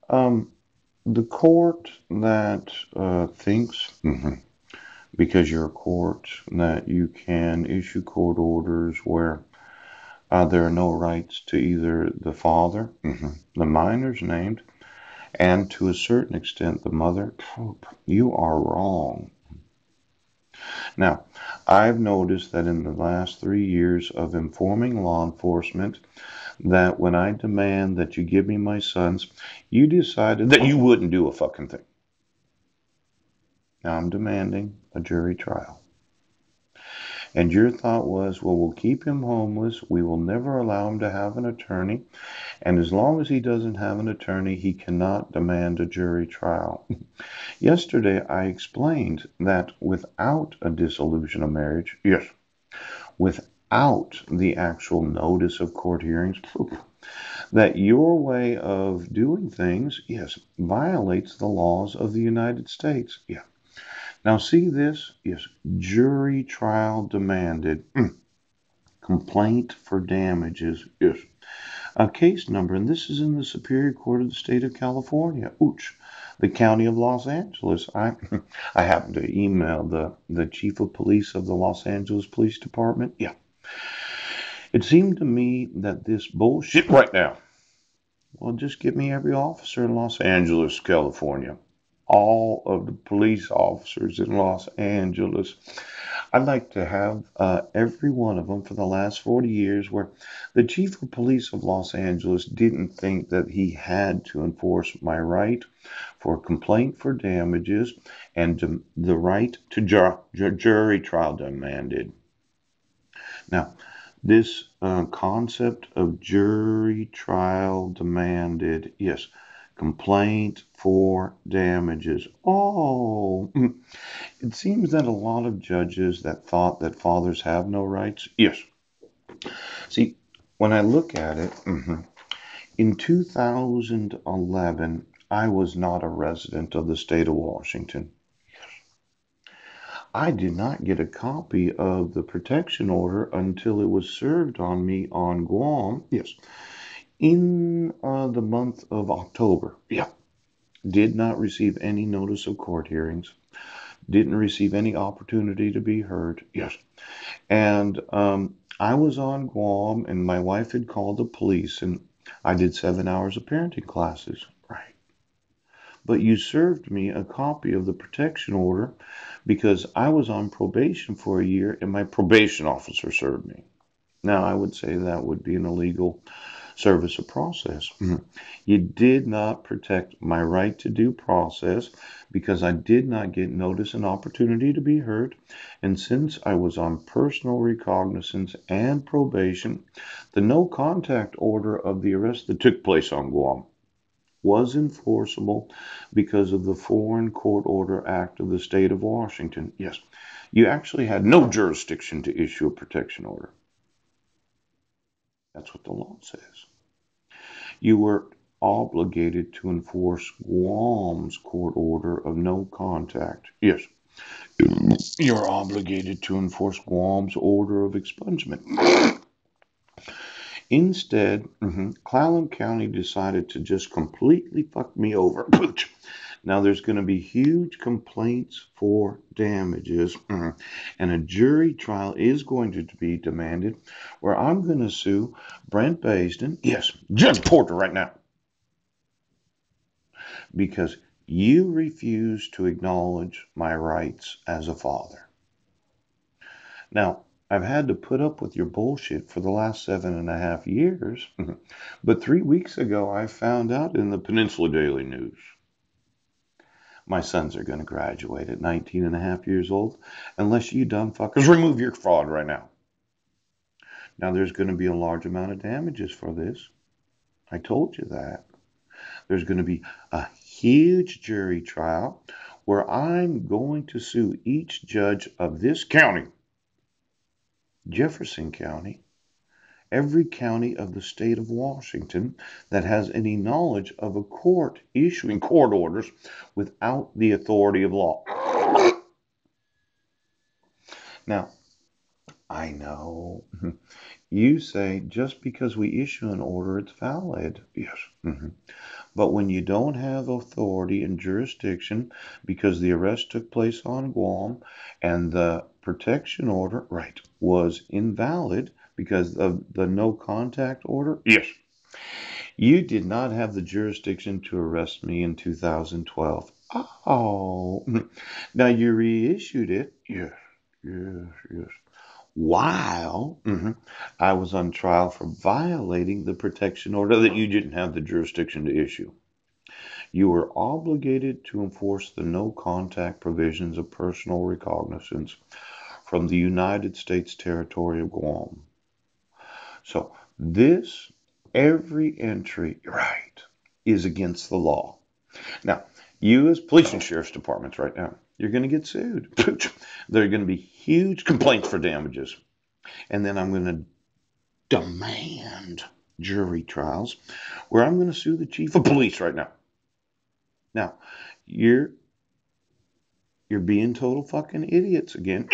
Um, the court that thinks, because you're a court, that you can issue court orders where there are no rights to either the father, the minors named, and to a certain extent the mother, you are wrong. Now, I've noticed that in the last 3 years of informing law enforcement that when I demand that you give me my sons, you decided that you wouldn't do a fucking thing. Now I'm demanding a jury trial. And your thought was, well, we'll keep him homeless. We will never allow him to have an attorney. And as long as he doesn't have an attorney, he cannot demand a jury trial. Yesterday, I explained that without a dissolution of marriage, yes, without the actual notice of court hearings, that your way of doing things, yes, violates the laws of the United States. Yeah. Now, see this? Yes, jury trial demanded. Complaint for damages. Yes. A case number, and this is in the Superior Court of the State of California. Ooch. The County of Los Angeles. I happened to email the Chief of Police of the Los Angeles Police Department. Yeah. It seemed to me that this bullshit right now. Well, just give me every officer in Los Angeles, California. All of the police officers in Los Angeles. I'd like to have every one of them for the last 40 years where the chief of police of Los Angeles didn't think that he had to enforce my right for complaint for damages and the right to jury trial demanded. Now, this concept of jury trial demanded, yes, complaint for damages. Oh, it seems that a lot of judges that thought that fathers have no rights, yes. See, when I look at it, in 2011, I was not a resident of the state of Washington. I did not get a copy of the protection order until it was served on me on Guam. Yes, in the month of October. Yeah, did not receive any notice of court hearings. Didn't receive any opportunity to be heard. Yes, and I was on Guam, and my wife had called the police, and I did 7 hours of parenting classes. Right. But you served me a copy of the protection order because I was on probation for a year and my probation officer served me. Now, I would say that would be an illegal service of process. You did not protect my right to due process because I did not get notice and opportunity to be heard. And since I was on personal recognizance and probation, the no contact order of the arrest that took place on Guam was enforceable because of the Foreign Court Order Act of the state of Washington. Yes, you actually had no jurisdiction to issue a protection order. That's what the law says. You were obligated to enforce Guam's court order of no contact. Yes, you're obligated to enforce Guam's order of expungement. Instead, Clallam County decided to just completely fuck me over. Now there's going to be huge complaints for damages, and a jury trial is going to be demanded where I'm going to sue Brent Baisden, yes, Judge Porter right now, because you refuse to acknowledge my rights as a father. Now, I've had to put up with your bullshit for the last 7.5 years, but 3 weeks ago I found out in the Peninsula Daily News my sons are going to graduate at 19 and a half years old unless you dumb fuckers remove your fraud right now. Now, there's going to be a large amount of damages for this. I told you that. There's going to be a huge jury trial where I'm going to sue each judge of this county, Jefferson County, every county of the state of Washington that has any knowledge of a court issuing court orders without the authority of law. Now, I know You say just because we issue an order, it's valid. Yes. But when you don't have authority and jurisdiction because the arrest took place on Guam and the protection order, right, was invalid because of the no contact order, yes, you did not have the jurisdiction to arrest me in 2012. Oh, now you reissued it. Yes, yes. While I was on trial for violating the protection order that you didn't have the jurisdiction to issue. You were obligated to enforce the no contact provisions of personal recognizance from the United States territory of Guam. So this, every entry, right, is against the law. Now, you as police and sheriff's departments right now, you're going to get sued. There are going to be huge complaints for damages. And then I'm going to demand jury trials where I'm going to sue the chief of police right now. Now, you're being total fucking idiots again.